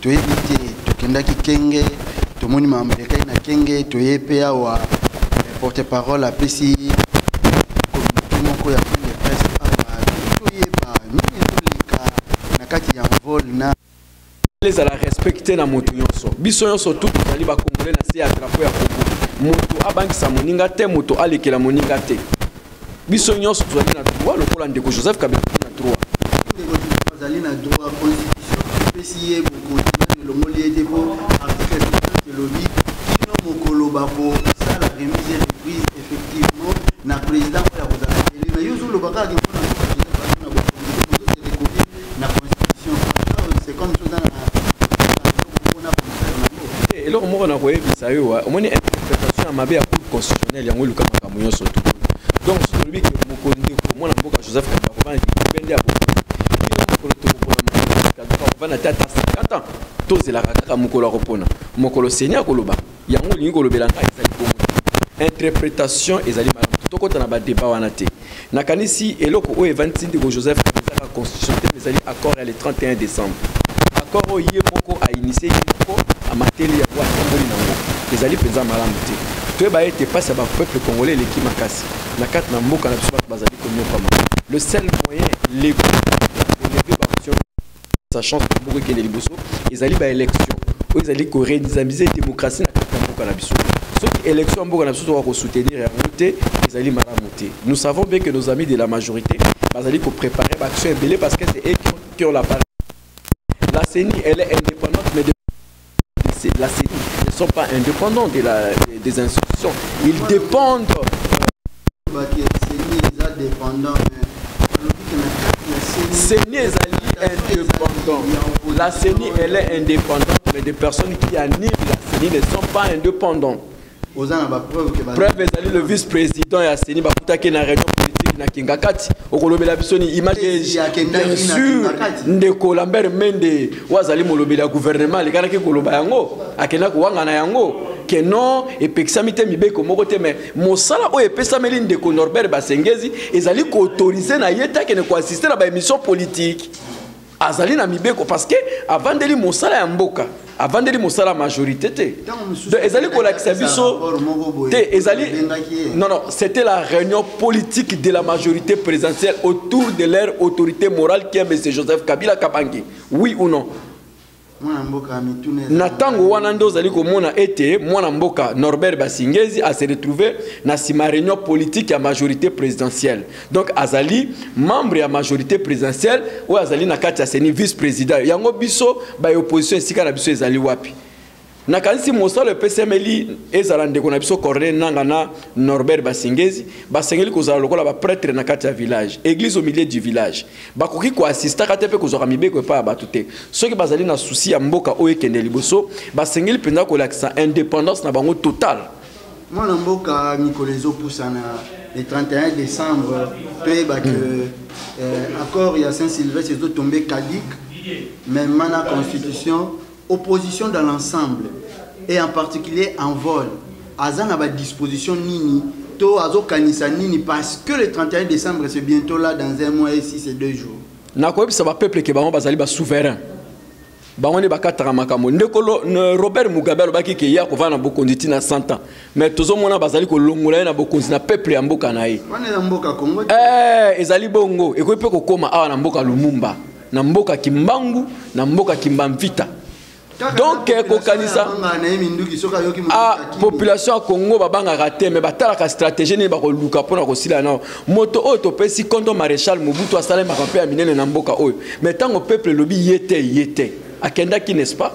toyebite tokendaki kenge tomoni mamerika na kenge toyepea wa porte-parole apesi communiqué moko ya kenge presse toyeba nini toleka na kati ya vol na les ala respecter na moto nyonso biso nyonso tout tozali ba congolais na se ya drapeau ya Congo moto abangisa moninga te moto alekela moninga te biso nyonso tozali na droit lokola ndeko Joseph Kabila na droit tozali na droit constitution pesi ye bokontinent longoli ete po article 50 lobby kino mokolo bako ça la remise et reprise effectivement na président ya kozala élu mais yuzu lo baka ke pona na bokontinent na constitution c'est comme ça dans et là on a voyé ça yo on a interprétation mabe ya cour constitutionnelle yango luka makambo nyonso tout donc ce lobby que mokonde ko mona mboka Joseph Kabila ko bandi pende ya bokonde kino mokolo to ko na tata 50 ans tozela kaka mokolo repona mokolo senya koloba yango lingi kolobela ngai ezali bongo interprétation ezali malamu tokota na ba débat wana te nakanisi eloko o evantindi ko Joseph Kabila constitution ezali accord le 31 décembre accord o yé moko a initié moko a mateli ya kwa tongoli nango ezali penza malamu te toyeba ete passe ba peuple congolais leki makasi na kati na mboka na biso bazali konyo kama le seul moyen les sa chance pour beaucoup de liboso ezali ba élection o ezali ko redynamiser démocratie na kati na mboka na biso soki élection mboka na biso ko soutenir ya monter ezali malamu te nous savons bien que nos amis de la majorité bazali ko préparer ba action belé parce que c'est eux qui ont la parole. La CENI elle est indépendante mais la CENI ne sont pas indépendants des institutions ils dépendent CENI est indépendant. La CENI elle est indépendante mais des personnes qui animent la CENI ne sont pas indépendants. Preuve ezali le vice-président ya CENI bakutaki na réunion politique na Kingakati okolobela bisoni image bien sûr ndeko Lambert Mende wazali molobela gouvernement lekanaki koloba yango akena kuwanga na yango que non epekisami te mibeko moko te mais mosala o epesameli ndeko Norbert Basengezi ezali ko autoriser na yeta ke ne ko assister na ba émission politique azali na mibeko parce que avant de li mosala ya mboka avant de li mosala majorité te donc ezali ko lakisa biso te ezali non c'était la réunion politique de la majorité présidentielle autour de leur autorité morale qui est M. Joseph Kabila Kabange oui ou non Natango wana ndo zali komona ete mwana mboka Norbert Basingezi a se retrouvé na sima réunion politique ya majorité présidentielle. Donc azali membre ya majorité présidentielle ou azali na kati ya CENI vice-président. Yango biso ba opposition esika na biso ezali wapi. Na kanisi mosala PCML ezala ndeko na biso Corneille Nanga na Norbert Basingezi basengeli kozala lokola ba prêtre na kati ya village église au milieu du village bakoki ko assister kate pe kozora mibeko pa batute soki bazali na souci ya mboka oyo kende liboso basengeli penza ko lakisa indépendance na bango total mwana mboka Nicolezo Poussana le 31 décembre toyeba que accord ya Saint-Sylvestre ezo tombé caduque même mana constitution opposition dans l'ensemble et en particulier en vol azana ba disposition nini to azo kanisa nini parce que le 31 décembre c'est bientôt là dans un mois et si c'est 2 jours na ko bisa ba peuple ke bango bazali ba souverain bango ne bakataka makambo ndekolo Robert Mugabe alobaki ke ya ko vana bokonditi na 100 ans mais tozo mona bazali ko longola na bokonzi na peuple ya mboka na ye wana na mboka Congo ezali bongo ekope ko koma awa na mboka Lumumba na mboka Kimbangu na mboka Kimbamvita. Donc kokanisa population ya Congo babanga raté mais batala ka stratégie ne ba ko luka pona ko sila na moto auto pesi kondo maréchal Mobutu asala makampe ya minene na mboka oyo mais tango peuple lobi yete akenda ki n'est-ce pas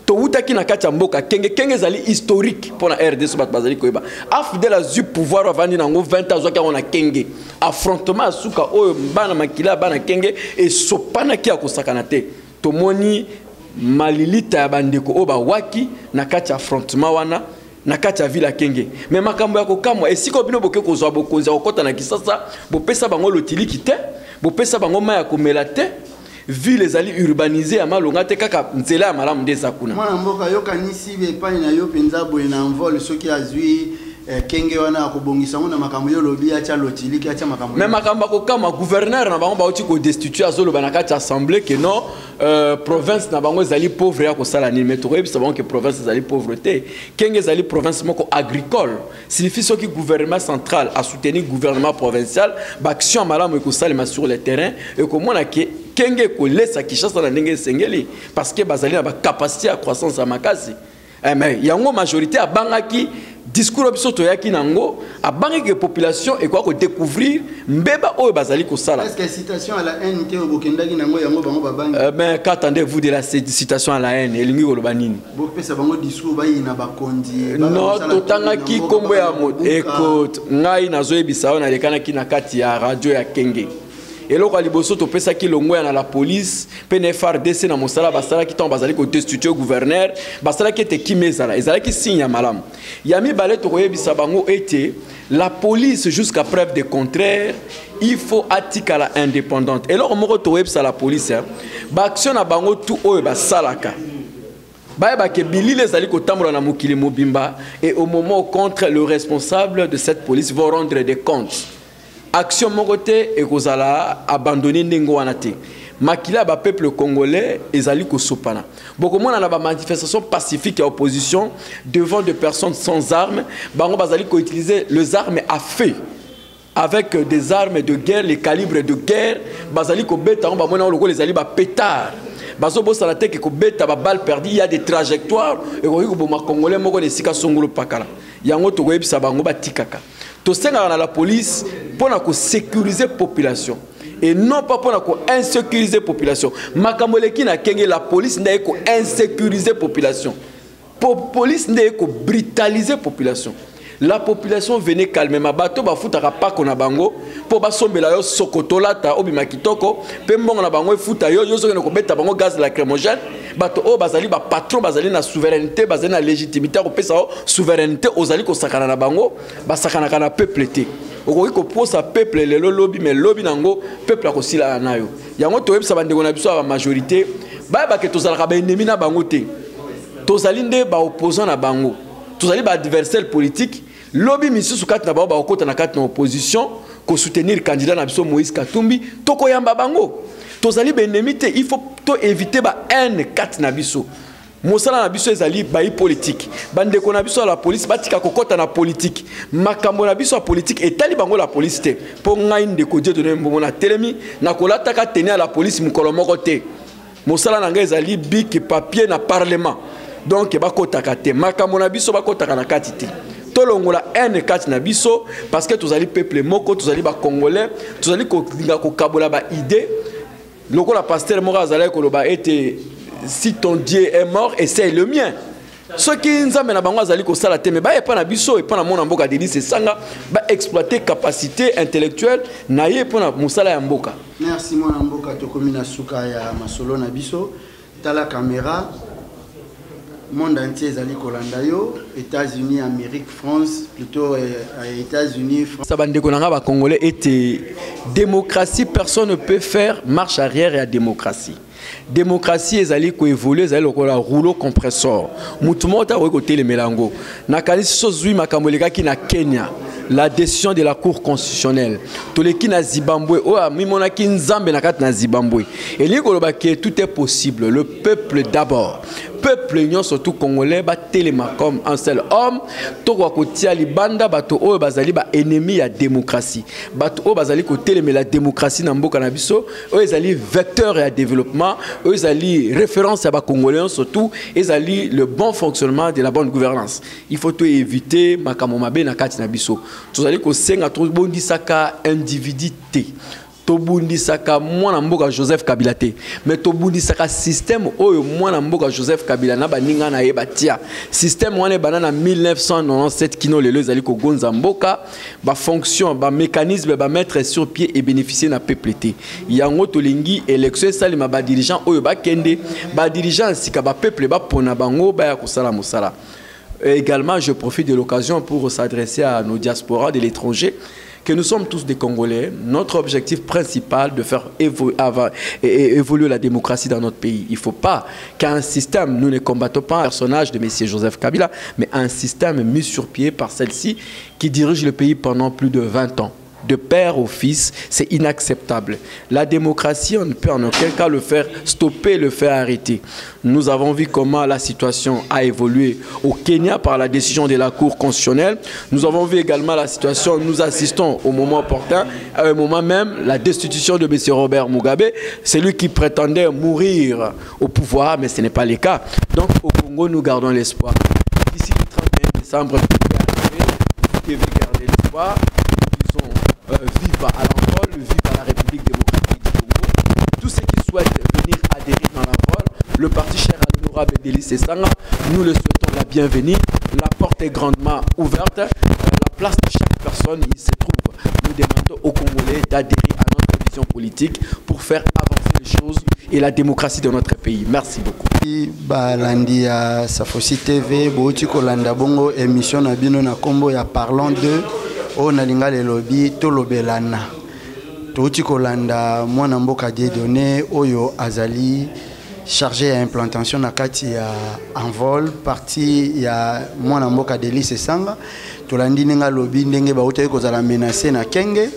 to wuta ki na kati ya mboka kenge zali historique pona RDC bat bazali ko yeba afdel azu pouvoir avandi nango 20 ans zoka on a kenge affrontement asuka oyo bana makila bana kenge et sopana ki akosakana te to moni malilita ya bandeko oba waki na kati affrontement wana na kati ya villa kenge mais makambo ya kokamwa esiko bino boke kozwa bokonzi okota na Kisasa bopesa bango lotiliki te bopesa bango maya komela te ville ezali urbanisée ya malonga te kaka nzela ya malamu ndeza kuna mwana mboka yoka nisi be pani na yo penza boye na envol soki azui kenge wana akobongisa ngona makambo yo lobi acha lotiliki acha makambo mais makambo ko kama gouverneur na bango ba uti ko destituer azolo banaka ta assemblée que non province na bango zali pauvre ya ko sala ni mais to yebisa bango que province zali pauvreté kenge zali province moko agricole signifie ce que gouvernement central a soutenu gouvernement provincial ba action malamu ko sala sur le terrain et ko mona que kenge ko laissa Kinshasa na ndenge sengeli parce que bazali na ba capacité à croissance à makasi mais yango majorité a bangaki discours bisoto yaki nango a bangaki population et quoi ko découvrir mbeba oyo bazali ko sala. Est-ce que citation à la haine te obokendaki nango yango bango babangi mais qu'attendez-vous de la citation à la haine elingi ko lobanini bo pesa bango discours bayi na bakondi non totangaki kombo ya écoute ngai nazoyebisa na lekanaki na kati ya radio ya Kenge et loko liboso to pesa ki longo ya na la police PNFRDC na mosala basala ki tomba bazali ko destituer gouverneur basala ki te kimezala ezala ki signe malam yami balé to koyebisa bango été la police jusqu'à preuve de contraire il faut atika la indépendante et loko moko to yebisa la police ba action na bango tout oyo basalaka ba ke bilile ezali ko tambola na mokili mobimba et au moment où contre le responsable de cette police vont rendre des comptes. Action Mogote et Kozala abandonné Nengo Wanate. Makila ba peuple congolais ezali ko sopana. Beaucoup moins dans la manifestation pacifique et opposition devant des personnes sans armes, bango bazali ko utiliser les armes à feu. Avec des armes de guerre, les calibres de guerre, bazali ko beta on ba mona loko les ali ba pétard. Bazo bossa la tête ko beta ba balle perdue, il y a des trajectoires et ko ko ma congolais moko de sika songolo pakala. Yango to ko yebisa bango ba tikaka. To senga na la police pour sécuriser la population et non pas pour insécuriser la population. Makamoleki na kenge la police n'a pas insécuriser la population. La police n'a pas brutaliser la population. La population venait calmer ma bateau ba futaka pa kona bango pour ba sombela yo sokotolata obima kitoko pe mbongo na bango futa yo yo zokene ko beta bango gaz lacrymogène bato o bazali ba patron bazali na souveraineté bazali na légitimité ko pesa souveraineté ozali ko sakana na bango ba sakana kana peuple té okoki ko posa peuple lelo lobby mais lobby nango peuple ko sila na yo yango to yebisa bandeko na biso ba majorité ba ke tozalaka ba ennemi na bango té tozali nde ba opposant na bango tozali ba adversaire politique. Lobby misusu kati na bango bakota na kati na opposition ko soutenir candidat na biso Moïse Katumbi toko yamba bango tozali benemi te il faut to éviter ba haine kati na biso mosala na biso ezali ba politique bandeko na biso la police batika kokota na politique makambo na biso ya politique etali bango la police te po ngai ndeko je donner mbongo na telemi na kolata ka tenir la police mukolo moko te mosala na ngai ezali bic papier na parlement donc bakota ka te makambo na biso bakota na kati te tolongola haine kati na biso parce que tozali peuple moko tozali ba congolais tozali ko kabola ba idée lokola pasteur moko azali koloba ete si ton Dieu est mort et c'est le mien ceux qui nzambe na bango azali ko sala te mais ba epa na biso epa na mona mboka deli c'est sanga ba exploiter capacité intellectuelle na ye pona musala ya mboka. Merci mona mboka tokomi na suka ya masolo na biso tala caméra monde entier ezali kolanda yo États-Unis, Amérique, France, plutôt États-Unis, France. Ça bande konanga ba congolais était démocratie, personne ne peut faire marche arrière à démocratie. Démocratie ezali ko évoluer ezali lokola rouleau compresseur. Mutu mota ko côté melango. Na kanisi sozui makamoleka ki na Kenya. La décision de la Cour constitutionnelle. Tous les qui na Zimbabwe, oh, mimona ki nzambe na kat na Zimbabwe. Et li koloba que tout est possible. Le peuple d'abord. Peuple union surtout congolais ba téléma comme un seul homme. Toko kotia libanda bato o bazali ba ennemi ya démocratie. Bato o bazali ko téléma la démocratie na mboka na biso. O ezali vecteur ya développement. O ezali référence ya ba congolais surtout. Ezali le bon fonctionnement de la bonne gouvernance. Il faut tout éviter makambo mabe na kati na biso. Tozali ko senga to bondisaka individuité. Tobundisaka mwana mboka Joseph Kabila te mais tobundisaka système oyo mwana mboka Joseph Kabila na baninga na ye batia système wana banana 1997 kino lelo ezali ko gonza mboka ba fonction ba mécanisme ba mettre sur pied et bénéficier na peuple te yango tolingi élection salima ba dirigeant oyo ba kende ba dirigeant sika ba peuple ba pona bango ba ya kosala mosala. Également je profite de l'occasion pour s'adresser à nos diasporas de l'étranger que nous sommes tous des Congolais. Notre objectif principal de faire évoluer la démocratie dans notre pays. Il ne faut pas qu'un système, nous ne combattons pas un personnage de M. Joseph Kabila, mais un système mis sur pied par celle-ci qui dirige le pays pendant plus de 20 ans. De père au fils, c'est inacceptable. La démocratie, on ne peut en aucun cas le faire stopper, le faire arrêter. Nous avons vu comment la situation a évolué au Kenya par la décision de la Cour constitutionnelle. Nous avons vu également la situation, nous assistons au moment opportun, à un moment même, la destitution de M. Robert Mugabe. C'est lui qui prétendait mourir au pouvoir, mais ce n'est pas le cas. Donc au Congo, nous gardons l'espoir. D'ici le 31 décembre, vous devez garder l'espoir. Vive à l'envol, vive à la République démocratique du Congo. Tous ceux qui souhaitent venir adhérer dans l'envol, le parti cher à l'honorable Delis Esanga, nous le souhaitons la bienvenue. La porte est grandement ouverte. La place de chaque personne il se trouve. Nous demandons aux Congolais d'adhérer à notre vision politique pour faire avancer les choses et la démocratie de notre pays. Merci beaucoup. Balandi à Safosi TV, Bouti Kolanda Bongo, émission Nabino na Kombo ya parlant de on a le lobby tolobelana touti kolanda mwana mboka Dieudonné oyo azali chargé à implantation na kati ya envol parti ya mwana mboka Delis Esanga tolandi ninga lobby ndenge ba uta kozala menacer na kenge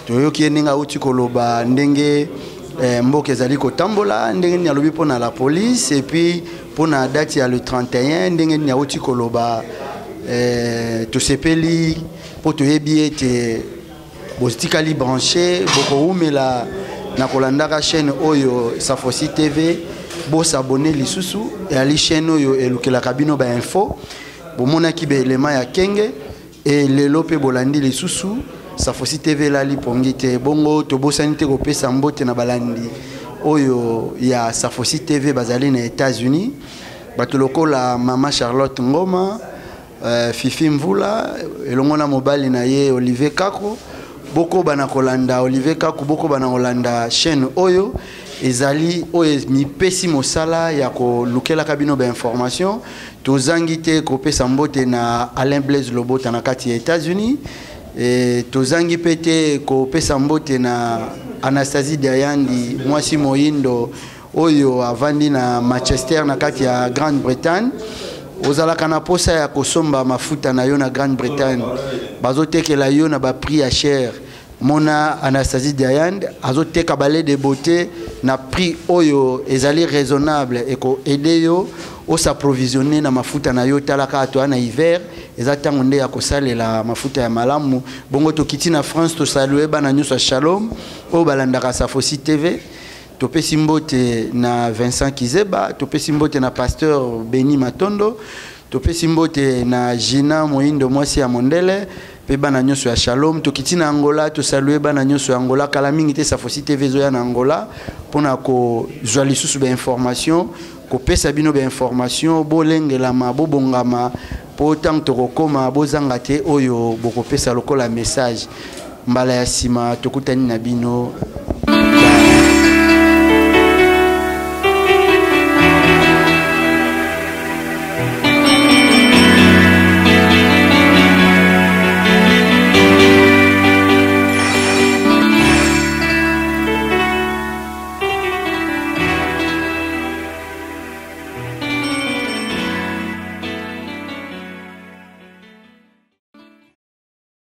toyoki ninga uti koloba ndenge mboka ezali kotambola ndenge ni lobby pona la police et puis pona date ya le 31 ndenge ni uti koloba to sepeli poto yebi ete bostikali branché boko umela na kolandaka chaîne oyo Safosi TV bo s'abonner lisusu et ali chaîne oyo elukela kabino ba info bomona ki be élément ya kenge et lelo pe bolandi lisusu Safosi TV lali pongite bongo to bosani te ko pesa mbote na balandi oyo ya Safosi TV bazali na États-Unis batoloko la mama Charlotte Ngoma Fifi Mvula elongona mobali na ye Olivier Kako boko bana kolanda Olivier Kako boko bana kolanda chaîne oyo ezali oyo mi pesi mosala ya ko lukela kabino ba information tozangi te ko pesa mbote na Alain Blaise Lobota na kati ya États-Unis et tozangi pete ko pesa mbote na Anastasie Diayandi mwasi moyindo oyo avandi na Manchester na kati ya Grande-Bretagne ozala kana posa ya kosomba mafuta na yo na Grande-Bretagne bazotekela yo na ba prix ya cher mona Anastasie Diayand azoteka balai de beauté na prix oyo ezali raisonnable et ko aider yo o s'approvisionner na mafuta na yo talaka ato na hiver ezatanga nde ya kosalela mafuta ya malamu bongo tokiti na France to saluer bana nyuso Shalom o balandaka Safosi TV topé simbote na Vincent Kizeba, topé simbote na pasteur Beni Matondo, topé simbote na Gina Moindo Mwasi ya Mondele, pe bana nyoso ya Shalom, tokiti na Angola, to saluer bana nyoso ya Angola, kala mingi te Safosi TV zoya na Angola, pona ko zwa lisusu ba information, ko pesa bino ba information, bo lengelama, bo bongama, po tang tokokoma, bo zangate oyo, boko pesa lokola message, mbala ya sima, tokutani na bino,